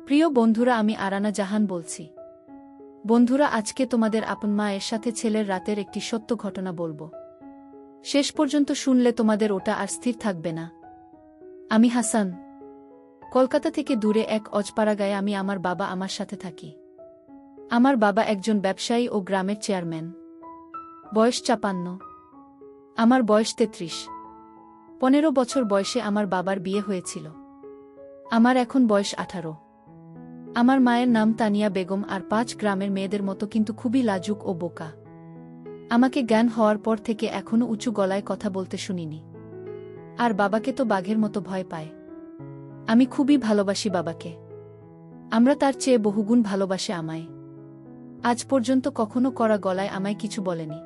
প্রিয় বন্ধুরা, আমি আরানা জাহান বলছি। বন্ধুরা, আজকে তোমাদের আপন মায়ের সাথে ছেলের রাতের একটি সত্য ঘটনা বলবো। শেষ পর্যন্ত শুনলে তোমাদের ওটা আর স্থির থাকবে না। আমি হাসান। কলকাতা থেকে দূরে এক অজপাড়াগায়ে আমি আমার বাবা আমার সাথে থাকি। আমার বাবা একজন ব্যবসায়ী ও গ্রামের চেয়ারম্যান। বয়স ৫৫। আমার বয়স ৩৩। ১৫ বছর বয়সে আমার বাবার বিয়ে হয়েছিল। আমার এখন বয়স ১৮। আমার মায়ের নাম তানিয়া বেগম, আর ৫ গ্রামের মেয়েদের মতো কিন্তু খুবই লাজুক ও বোকা। আমাকে জ্ঞান হওয়ার পর থেকে এখনও উঁচু গলায় কথা বলতে শুনিনি। আর বাবাকে তো বাঘের মতো ভয় পায়। আমি খুবই ভালোবাসি বাবাকে। আমরা তার চেয়ে বহুগুণ ভালোবাসে আমায়। আজ পর্যন্ত কখনো কড়া গলায় আমায় কিছু বলেনি।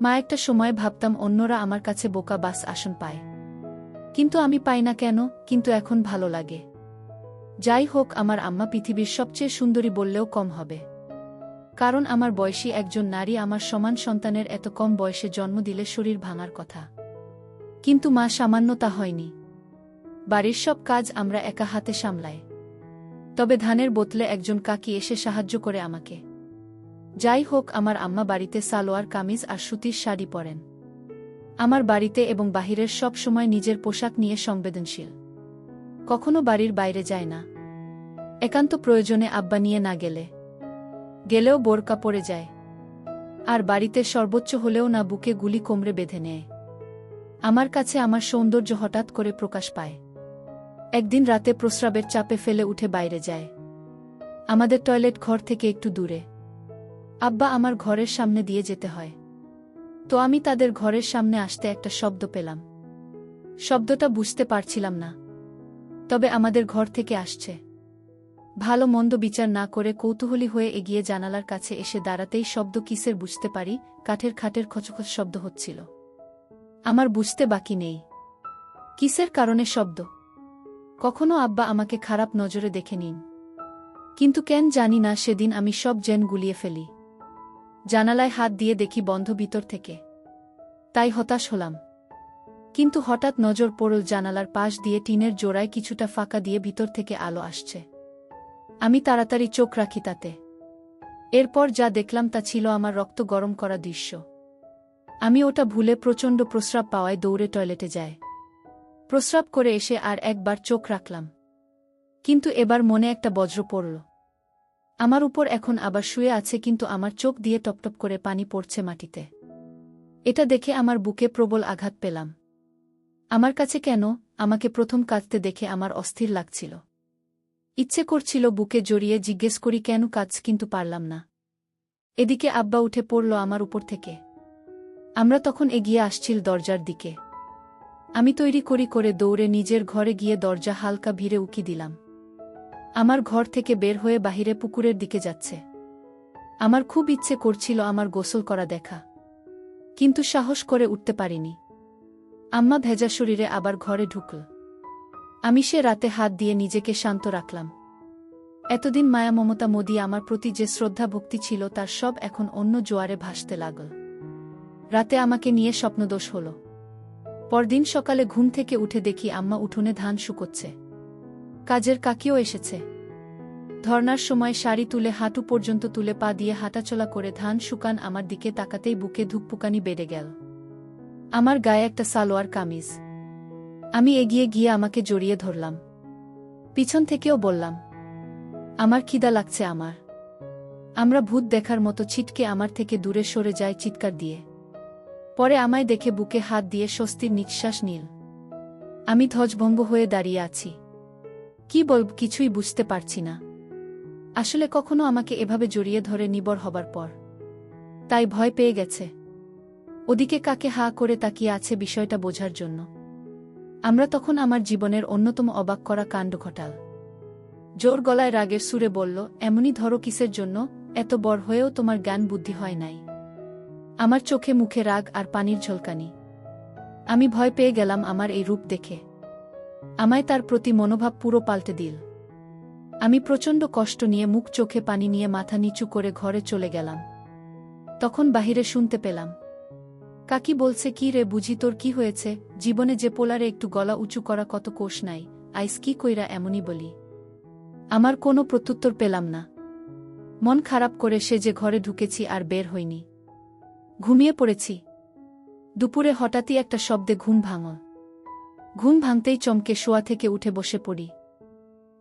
মা একটা সময় ভাবতাম অন্যরা আমার কাছে বোকা বাস আসন পায়, কিন্তু আমি পাই না কেন, কিন্তু এখন ভালো লাগে। যাই হোক, আমার আম্মা পৃথিবীর সবচেয়ে সুন্দরী বললেও কম হবে। কারণ আমার বয়সী একজন নারী আমার সমান সন্তানের এত কম বয়সে জন্ম দিলে শরীর ভাঙার কথা। কিন্তু মা সামান্য তা হয়নি। বাড়ির সব কাজ আমরা একা হাতে সামলাই। তবে ধানের বোতলে একজন কাকি এসে সাহায্য করে আমাকে। যাই হোক, আমার আম্মা বাড়িতে সালোয়ার কামিজ আর সুতির শাড়ি পরেন। আমার বাড়িতে এবং বাহিরের সব সময় নিজের পোশাক নিয়ে সংবেদনশীল। কখনো বাড়ির বাইরে যায় না। একান্ত প্রয়োজনে আব্বা নিয়ে না গেলেও বোরকা পরে যায়। আর বাড়িতে সর্বোচ্চ হলেও না বুকে গুলি কোমরে বেঁধে নেয়। আমার কাছে আমার সৌন্দর্য হঠাৎ করে প্রকাশ পায়। একদিন রাতে প্রস্রাবের চাপে ফেলে উঠে বাইরে যায়। আমাদের টয়লেট ঘর থেকে একটু দূরে। আব্বা আমার ঘরের সামনে দিয়ে যেতে হয়। তো আমি তাদের ঘরের সামনে আসতে একটা শব্দ পেলাম। শব্দটা বুঝতে পারছিলাম না, তবে আমাদের ঘর থেকে আসছে। ভালো মন্দ বিচার না করে কৌতূহলী হয়ে এগিয়ে জানালার কাছে এসে দাঁড়াতেই শব্দ কিসের বুঝতে পারি, কাঠের খাটের খচখচ শব্দ হচ্ছিল। আমার বুঝতে বাকি নেই কিসের কারণে শব্দ। কখনো আব্বা আমাকে খারাপ নজরে দেখে নিন, কিন্তু কেন জানি না সেদিন আমি সব জেন গুলিয়ে ফেলি। জানালায় হাত দিয়ে দেখি বন্ধ ভিতর থেকে। তাই হতাশ হলাম। কিন্তু হঠাৎ নজর পড়ল জানালার পাশ দিয়ে টিনের জোড়ায় কিছুটা ফাঁকা দিয়ে ভিতর থেকে আলো আসছে। আমি তাড়াতাড়ি চোখ রাখি তাতে। এরপর যা দেখলাম তা ছিল আমার রক্ত গরম করা দৃশ্য। আমি ওটা ভুলে প্রচণ্ড প্রস্রাব পাওয়ায় দৌড়ে টয়লেটে যাই। প্রস্রাব করে এসে আর একবার চোখ রাখলাম, কিন্তু এবার মনে একটা বজ্র পড়ল। আমার উপর এখন আবার শুয়ে আছে, কিন্তু আমার চোখ দিয়ে টপটপ করে পানি পড়ছে মাটিতে। এটা দেখে আমার বুকে প্রবল আঘাত পেলাম। আমার কাছে কেন আমাকে প্রথম কাঁদতে দেখে আমার অস্থির লাগছিল। ইচ্ছে করছিল বুকে জড়িয়ে জিজ্ঞেস করি কেন কাঁদছ, কিন্তু পারলাম না। এদিকে আব্বা উঠে পড়ল আমার উপর থেকে। আমরা তখন এগিয়ে আসছিল দরজার দিকে। আমি তৈরি করে দৌড়ে নিজের ঘরে গিয়ে দরজা হালকা ভিড়ে উকি দিলাম। আমার ঘর থেকে বের হয়ে বাহিরে পুকুরের দিকে যাচ্ছে। আমার খুব ইচ্ছে করছিল আমার গোসল করা দেখা, কিন্তু সাহস করে উঠতে পারিনি। আম্মা ভেজা শরীরে আবার ঘরে ঢুকল। আমি সে রাতে হাত দিয়ে নিজেকে শান্ত রাখলাম। এতদিন মায়া মমতা মোদি আমার প্রতি যে শ্রদ্ধা ভক্তি ছিল তার সব এখন অন্য জোয়ারে ভাসতে লাগল। রাতে আমাকে নিয়ে স্বপ্নদোষ হল। পরদিন সকালে ঘুম থেকে উঠে দেখি আম্মা উঠোনে ধান শুকোচ্ছে। কাজের কাকিও এসেছে। ধর্নার সময় শাড়ি তুলে হাঁটু পর্যন্ত তুলে পা দিয়ে হাঁটাচলা করে ধান শুকান আমার দিকে তাকাতেই বুকে ধুকপুকানি বেড়ে গেল। আমার গায়ে একটা সালোয়ার কামিজ। আমি এগিয়ে গিয়ে আমাকে জড়িয়ে ধরলাম। পিছন থেকেও বললাম, আমার খিদা লাগছে। আমরা ভূত দেখার মতো ছিটকে আমার থেকে দূরে সরে যায় চিৎকার দিয়ে। পরে আমায় দেখে বুকে হাত দিয়ে স্বস্তির নিঃশ্বাস নিল। আমি ধ্বজভঙ্গ হয়ে দাঁড়িয়ে আছি। কি বলব কিছুই বুঝতে পারছি না। আসলে কখনো আমাকে এভাবে জড়িয়ে ধরে নিবর হবার পর তাই ভয় পেয়ে গেছে। ওদিকে কাকে হা করে তাকিয়ে আছে বিষয়টা বোঝার জন্য। আমরা তখন আমার জীবনের অন্যতম অবাক করা কাণ্ড ঘটাল। জোর গলায় রাগের সুরে বলল, এমনই ধরো কিসের জন্য? এত বড় হয়েও তোমার জ্ঞান বুদ্ধি হয় নাই? আমার চোখে মুখে রাগ আর পানির ঝলকানি। আমি ভয় পেয়ে গেলাম আমার এই রূপ দেখে। আমায় তার প্রতি মনোভাব পুরো পাল্টে দিল। আমি প্রচণ্ড কষ্ট নিয়ে মুখ চোখে পানি নিয়ে মাথা নিচু করে ঘরে চলে গেলাম। তখন বাহিরে শুনতে পেলাম, কাকি বলছে, কি রে বুঝি তোর কি হয়েছে? জীবনে যে পোলারে একটু গলা উঁচু করা কত কোষ নাই, আইস কি কইরা এমনই বলি? আমার কোনো প্রত্যুত্তর পেলাম না। মন খারাপ করে সে যে ঘরে ঢুকেছি আর বের হইনি। ঘুমিয়ে পড়েছি। দুপুরে হঠাৎই একটা শব্দে ঘুম ভাঙল। ঘুম ভাঙতেই চমকে শোয়া থেকে উঠে বসে পড়ি।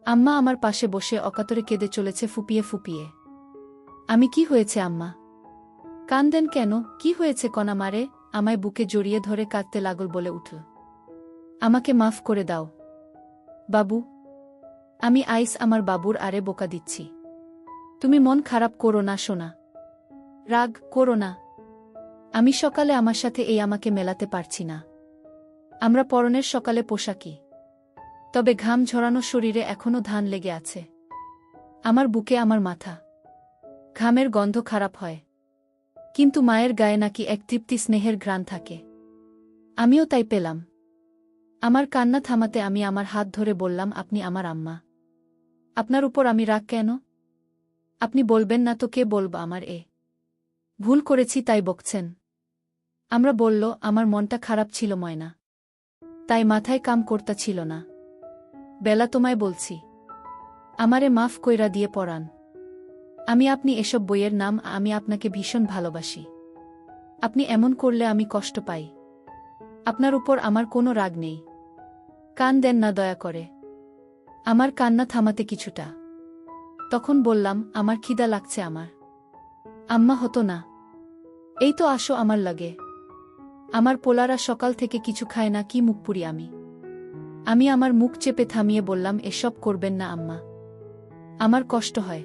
আম্মা আমার পাশে বসে অকাতরে কেঁদে চলেছে ফুপিয়ে ফুপিয়ে। আমি কি হয়েছে আম্মা? কান্দেন কেন? কি হয়েছে কণা মারে? আমায় বুকে জড়িয়ে ধরে কাঁদতে লাগল বলে উঠল। আমাকে মাফ করে দাও বাবু। আমি আইস আমার বাবুর আরে বোকা দিচ্ছি। তুমি মন খারাপ করো না সোনা। রাগ করো না। আমি সকালে আমার সাথে এই আমাকে মেলাতে পারছি না। আমরা পরনের সকালে পোশাকি, তবে ঘাম ঝরানো শরীরে এখনো ধান লেগে আছে। আমার বুকে আমার মাথা। ঘামের গন্ধ খারাপ হয়, কিন্তু মায়ের গায়ে নাকি এক তৃপ্তি স্নেহের ঘ্রাণ থাকে। আমিও তাই পেলাম। আমার কান্না থামাতে আমি আমার হাত ধরে বললাম, আপনি আমার আম্মা। আপনার উপর আমি রাগ কেন? আপনি বলবেন না তো কে বলব? আমার ভুল করেছি তাই বকছেন? আমরা বলল, আমার মনটা খারাপ ছিল ময়না, তাই মাথায় কাম করতা ছিল না। বেলা তোমায় বলছি, আমারে মাফ কইরা দিয়ে পড়ান। আমি আপনি এসব বইয়ের নাম, আমি আপনাকে ভীষণ ভালোবাসি। আপনি এমন করলে আমি কষ্ট পাই। আপনার উপর আমার কোনো রাগ নেই। কান দেন না দয়া করে। আমার কান্না থামাতে কিছুটা। তখন বললাম, আমার খিদা লাগছে আমার। আম্মা হতো না। এই তো আসো আমার লাগে। আমার পোলারা সকাল থেকে কিছু খায় না, কি মুখ পুরি আমি। আমি আমার মুখ চেপে থামিয়ে বললাম, এসব করবেন না আম্মা, আমার কষ্ট হয়।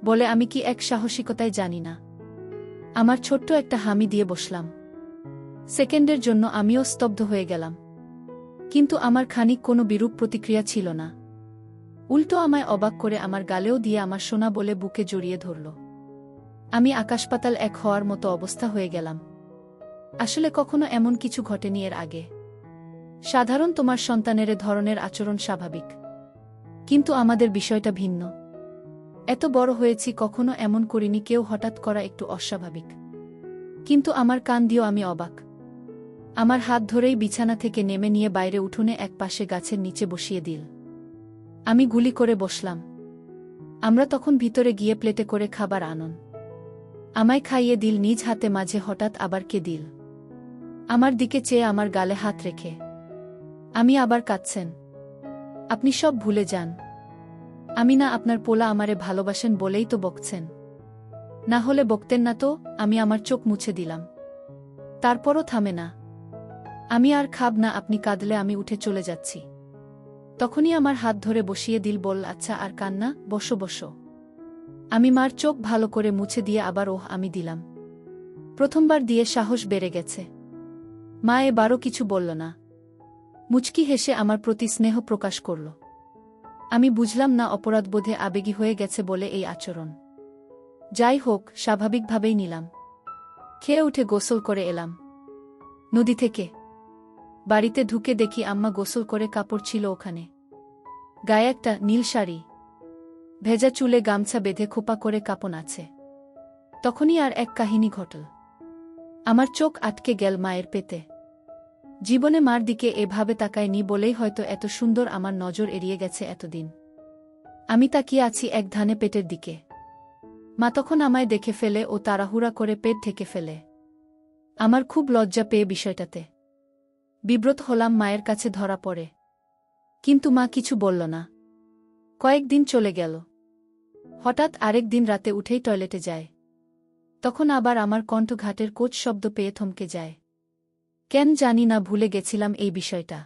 বলে আমি কি এক সাহসিকতায় জানি না। আমার ছোট্ট একটা হামি দিয়ে বসলাম। সেকেন্ডের জন্য আমিও স্তব্ধ হয়ে গেলাম, কিন্তু আমার খানিক কোনো বিরূপ প্রতিক্রিয়া ছিল না। উল্টো আমায় অবাক করে আমার গালেও দিয়ে আমার সোনা বলে বুকে জড়িয়ে ধরল। আমি আকাশপাতাল এক হওয়ার মতো অবস্থা হয়ে গেলাম। আসলে কখনো এমন কিছু ঘটেনি এর আগে। সাধারণ তোমার সন্তানের ধরনের আচরণ স্বাভাবিক, কিন্তু আমাদের বিষয়টা ভিন্ন। এত বড় হয়েছি, কখনো এমন করিনি কেউ হঠাৎ করা একটু অস্বাভাবিক। কিন্তু আমার কান দিয়েও আমি অবাক। আমার হাত ধরেই বিছানা থেকে নেমে নিয়ে বাইরে উঠোনে এক পাশে গাছের নিচে বসিয়ে দিল। আমি গুলি করে বসলাম। আমরা তখন ভিতরে গিয়ে প্লেটে করে খাবার আনন। আমায় খাইয়ে দিল নিজ হাতে, মাঝে হঠাৎ আবার কে দিল। আমার দিকে চেয়ে আমার গালে হাত রেখে, আমি আবার কাঁদছেন। আপনি সব ভুলে যান। আমি না আপনার পোলা, আমারে ভালোবাসেন বলেই তো বকছেন। না হলে বকতেন না তো। আমি আমার চোখ মুছে দিলাম। তারপরও থামে না। আমি আর খাব না, আপনি কাঁদলে আমি উঠে চলে যাচ্ছি। তখনই আমার হাত ধরে বসিয়ে দিল, বল আচ্ছা আর কান্না, বসো বসো। আমি মার চোখ ভালো করে মুছে দিয়ে আবার আমি দিলাম। প্রথমবার দিয়ে সাহস বেড়ে গেছে। মা এবারও কিছু বলল না। মুচকি হেসে আমার প্রতি স্নেহ প্রকাশ করল। আমি বুঝলাম না, অপরাধবোধে আবেগী হয়ে গেছে বলে এই আচরণ। যাই হোক, স্বাভাবিকভাবেই নিলাম। খেয়ে উঠে গোসল করে এলাম নদী থেকে। বাড়িতে ঢুকে দেখি আম্মা গোসল করে কাপড় ছিল ওখানে। গায়ে একটা নীল শাড়ি, ভেজা চুলে গামছা বেঁধে খোপা করে কাপন আছে। তখনই আর এক কাহিনী ঘটল। আমার চোখ আটকে গেল মায়ের পেতে। জীবনে মার দিকে এভাবে তাকায়নি বলেই হয়তো এত সুন্দর আমার নজর এড়িয়ে গেছে এতদিন। আমি তাকিয়ে আছি এক ধানে পেটের দিকে। মা তখন আমায় দেখে ফেলে ও তাড়াহুড়া করে পেট ঢেকে ফেলে। আমার খুব লজ্জা পেয়ে বিষয়টাতে বিব্রত হলাম, মায়ের কাছে ধরা পড়ে। কিন্তু মা কিছু বলল না। কয়েকদিন চলে গেল। হঠাৎ আরেক দিন রাতে উঠেই টয়লেটে যায়। তখন আবার আমার কণ্ঠঘাটের কোচ শব্দ পেয়ে থমকে যায়। কেন জানি না, ভুলে গেছিলাম এই বিষয়টা।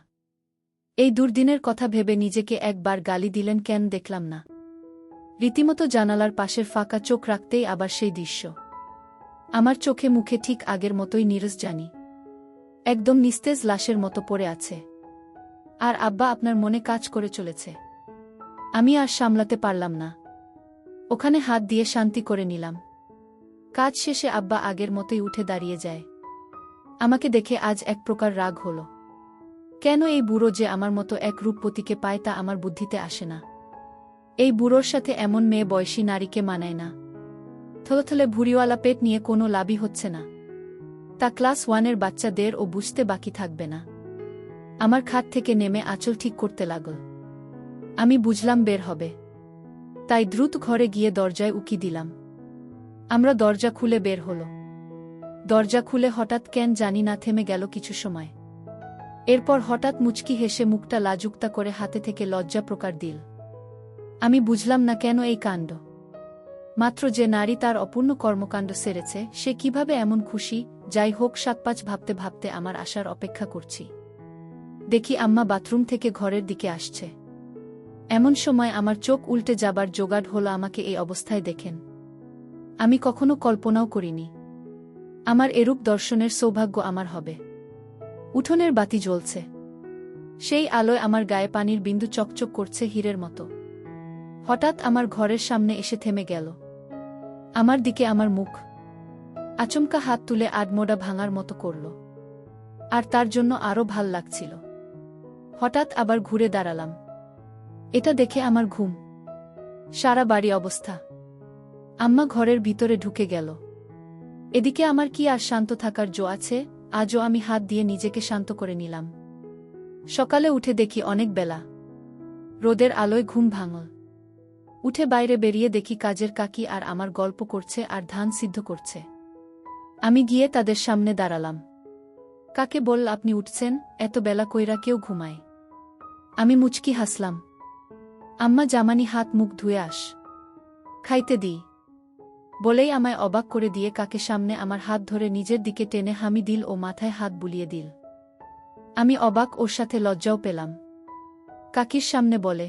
এই দুর্দিনের কথা ভেবে নিজেকে একবার গালি দিলেন কেন দেখলাম না। রীতিমতো জানালার পাশের ফাঁকা চোখ রাখতেই আবার সেই দৃশ্য। আমার চোখে মুখে ঠিক আগের মতোই নীরস জানি, একদম নিস্তেজ লাশের মতো পড়ে আছে। আর আব্বা আপনার মনে কাজ করে চলেছে। আমি আর সামলাতে পারলাম না। ওখানে হাত দিয়ে শান্তি করে নিলাম। কাজ শেষে আব্বা আগের মতোই উঠে দাঁড়িয়ে যায়। আমাকে দেখে আজ এক প্রকার রাগ হল। কেন এই বুড়ো যে আমার মতো এক রূপবতীকে পায় তা আমার বুদ্ধিতে আসে না। এই বুড়োর সাথে এমন মেয়ে বয়সী নারীকে মানায় না। থলথলে ভুড়িওয়ালা পেট নিয়ে কোনো লাভই হচ্ছে না। তা ক্লাস 1-এর বাচ্চাদের ও বুঝতে বাকি থাকবে না। আমার খাট থেকে নেমে আঁচল ঠিক করতে লাগল। আমি বুঝলাম বের হবে। তাই দ্রুত ঘরে গিয়ে দরজায় উকি দিলাম। আমরা দরজা খুলে বের হল। দরজা খুলে হঠাৎ কেন জানি না থেমে গেল কিছু সময়। এরপর হঠাৎ মুচকি হেসে মুখটা লাজুকতা করে হাতে থেকে লজ্জা প্রকার দিল। আমি বুঝলাম না কেন এই কাণ্ড। মাত্র যে নারী তার অপূর্ণ কর্মকাণ্ড সেরেছে সে কিভাবে এমন খুশি। যাই হোক, ৭-৫ ভাবতে ভাবতে আমার আসার অপেক্ষা করছি। দেখি আম্মা বাথরুম থেকে ঘরের দিকে আসছে। এমন সময় আমার চোখ উল্টে যাবার জোগাড় হলো আমাকে এই অবস্থায় দেখেন। আমি কখনো কল্পনাও করিনি আমার এরূপ দর্শনের সৌভাগ্য আমার হবে। উঠোনের বাতি জ্বলছে, সেই আলোয় আমার গায়ে পানির বিন্দু চকচক করছে হীরের মতো। হঠাৎ আমার ঘরের সামনে এসে থেমে গেল। আমার দিকে আমার মুখ আচমকা হাত তুলে আডমোড়া ভাঙার মতো করল, আর তার জন্য আরও ভাল লাগছিল। হঠাৎ আবার ঘুরে দাঁড়ালাম। এটা দেখে আমার ঘুম সারা বাড়ি অবস্থা। আম্মা ঘরের ভিতরে ঢুকে গেল। এদিকে আমার কি আর শান্ত থাকার জো আছে? আজও আমি হাত দিয়ে নিজেকে শান্ত করে নিলাম। সকালে উঠে দেখি অনেক বেলা, রোদের আলোয় ঘুম ভাঙল। উঠে বাইরে বেরিয়ে দেখি কাজের কাকি আর আমার গল্প করছে আর ধান সিদ্ধ করছে। আমি গিয়ে তাদের সামনে দাঁড়ালাম। কাকে বলল, আপনি উঠছেন? এত বেলা কইরা কেউ ঘুমায়? আমি মুচকি হাসলাম। আম্মা, জামানি হাত মুখ ধুয়ে আস, খাইতে দিই বলেই আমায় অবাক করে দিয়ে কাকে সামনে আমার হাত ধরে নিজের দিকে টেনে হামি দিল ও মাথায় হাত বুলিয়ে দিল। আমি অবাক, ওর সাথে লজ্জাও পেলাম। কাকির সামনে বলে,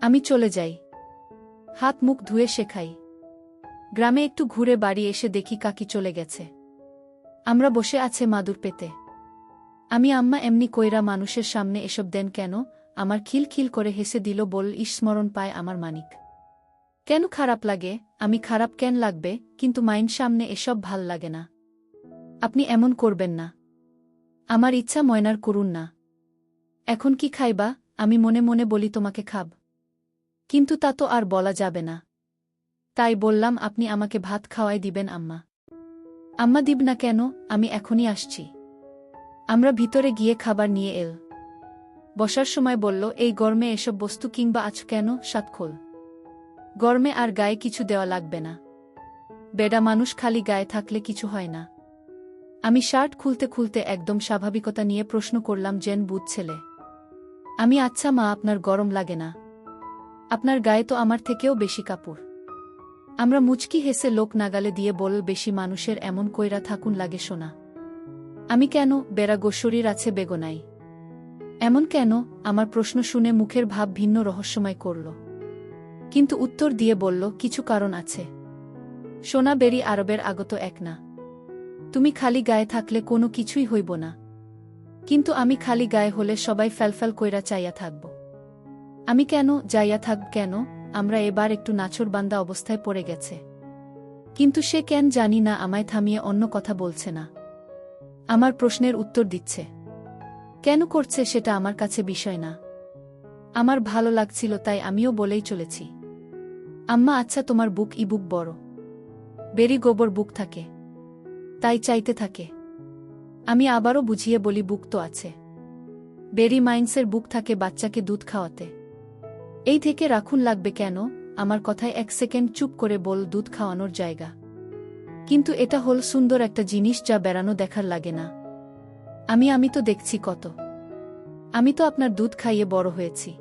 আমি চলে যাই, হাত মুখ ধুয়ে শেখাই। গ্রামে একটু ঘুরে বাড়ি এসে দেখি কাকি চলে গেছে। আমরা বসে আছে মাদুর পেতে। আমি, আম্মা এমনি কইরা মানুষের সামনে এসব দেন কেন? আমার খিলখিল করে হেসে দিল, বল, স্মরণ পায় আমার মানিক। কেন খারাপ লাগে? আমি, খারাপ কেন লাগবে, কিন্তু মাইন সামনে এসব ভাল লাগে না। আপনি এমন করবেন না, আমার ইচ্ছা ময়নার করুন না। এখন কি খাইবা? আমি মনে মনে বলি, তোমাকে খাব, কিন্তু তা তো আর বলা যাবে না। তাই বললাম, আপনি আমাকে ভাত খাওয়াই দিবেন আম্মা। আম্মা, দিব না কেন? আমি এখনই আসছি। আমরা ভিতরে গিয়ে খাবার নিয়ে এল। বসার সময় বলল, এই গরমে এসব বস্তু কিংবা আছ কেন? সাতখোল গরমে আর গায়ে কিছু দেওয়া লাগবে না। বেডা মানুষ খালি গায়ে থাকলে কিছু হয় না। আমি শার্ট খুলতে খুলতে একদম স্বাভাবিকতা নিয়ে প্রশ্ন করলাম, জেন বুধ ছেলে। আমি, আচ্ছা মা, আপনার গরম লাগে না? আপনার গায়ে তো আমার থেকেও বেশি কাপড়। আমরা মুচকি হেসে লোক নাগালে দিয়ে বল, বেশি মানুষের এমন কইরা থাকুন লাগে শোনা। আমি, কেন? বেড়া গো, শরীর আছে বেগনাই। এমন কেন? আমার প্রশ্ন শুনে মুখের ভাব ভিন্ন রহস্যময় করল, কিন্তু উত্তর দিয়ে বলল, কিছু কারণ আছে। সোনা বেরি আরবের আগত এক না। তুমি খালি গায়ে থাকলে কোনো কিছুই হইব না, কিন্তু আমি খালি গায়ে হলে সবাই ফ্যালফ্যাল কইরা চাইয়া থাকব। আমি, কেন যাইয়া থাকব কেন? আমরা এবার একটু নাছোড়বান্দা অবস্থায় পড়ে গেছে, কিন্তু সে কেন জানি না আমায় থামিয়ে অন্য কথা বলছে না। আমার প্রশ্নের উত্তর দিচ্ছে। কেন করছে সেটা আমার কাছে বিষয় না। আমার ভালো লাগছিল তাই আমিও বলেই চলেছি। আম্মা, আচ্ছা তোমার বুক বুক বড়? বেরি গোবর বুক থাকে, তাই চাইতে থাকে। আমি আবারও বুঝিয়ে বলি, বুক তো আছে। বেরি মাইন্সের বুক থাকে বাচ্চাকে দুধ খাওয়াতে। এই থেকে রাখুন লাগবে কেন? আমার কথায় 1 সেকেন্ড চুপ করে বল, দুধ খাওয়ানোর জায়গা। কিন্তু এটা হল সুন্দর একটা জিনিস যা বেড়ানো দেখার লাগে না। আমি তো দেখছি কত। আমি তো আপনার দুধ খাইয়ে বড় হয়েছি।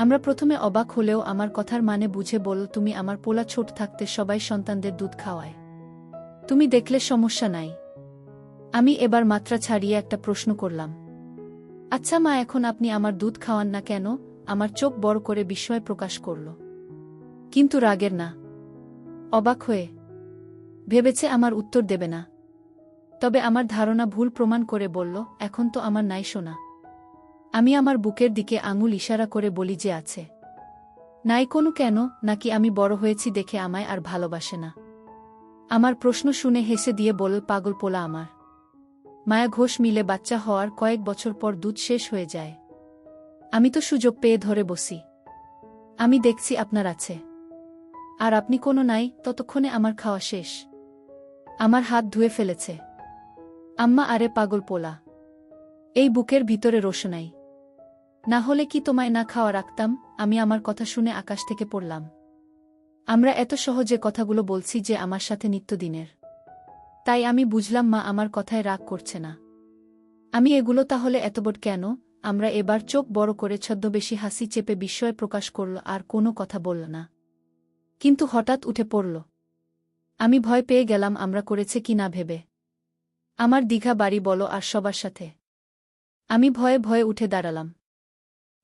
আমরা প্রথমে অবাক হলেও আমার কথার মানে বুঝে বলল, তুমি আমার পোলা ছোট থাকতে সবাই সন্তানদের দুধ খাওয়ায়, তুমি দেখলে সমস্যা নাই। আমি এবার মাত্রা ছাড়িয়ে একটা প্রশ্ন করলাম, আচ্ছা মা, এখন আপনি আমার দুধ খাওয়ান না কেন? আমার চোখ বড় করে বিস্ময় প্রকাশ করল, কিন্তু রাগের না, অবাক হয়ে। ভেবেছে আমার উত্তর দেবে না, তবে আমার ধারণা ভুল প্রমাণ করে বলল, এখন তো আমার নাই শোনা। আমি আমার বুকের দিকে আঙুল ইশারা করে বলি যে আছে। নাই কোনো কেন? নাকি আমি বড় হয়েছি দেখে আমায় আর ভালোবাসে না? আমার প্রশ্ন শুনে হেসে দিয়ে বলল, পাগল পোলা আমার। মায়া ঘোষ মিলে বাচ্চা হওয়ার কয়েক বছর পর দুধ শেষ হয়ে যায়। আমি তো সুযোগ পেয়ে ধরে বসি। আমি দেখছি আপনার আছে, আর আপনি কোনো নাই, ততক্ষণে আমার খাওয়া শেষ। আমার হাত ধুয়ে ফেলেছে। আম্মা, আরে পাগল পোলা, এই বুকের ভিতরে রোশনাই, না হলে কি তোমায় না খাওয়া রাখতাম? আমি আমার কথা শুনে আকাশ থেকে পড়লাম। আমরা এত সহজে কথাগুলো বলছি যে আমার সাথে নিত্যদিনের। তাই আমি বুঝলাম মা আমার কথায় রাগ করছে না। আমি এগুলো তাহলে এতবড় কেন? আমরা এবার চোখ বড় করে ছদ্মবেশী হাসি চেপে বিস্ময় প্রকাশ করল আর কোনো কথা বলল না। কিন্তু হঠাৎ উঠে পড়ল। আমি ভয় পেয়ে গেলাম আমরা করেছে কি না ভেবে। আমার দীঘা বাড়ি বলো আর সবার সাথে। আমি ভয়ে ভয়ে উঠে দাঁড়ালাম।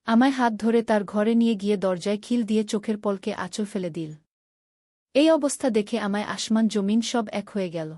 আমায় হাত ধরে তার ঘরে নিয়ে গিয়ে দরজায় খিল দিয়ে চোখের পলকে আঁচল ফেলে দিল। এই অবস্থা দেখে আমায় আসমান জমিন সব এক হয়ে গেল।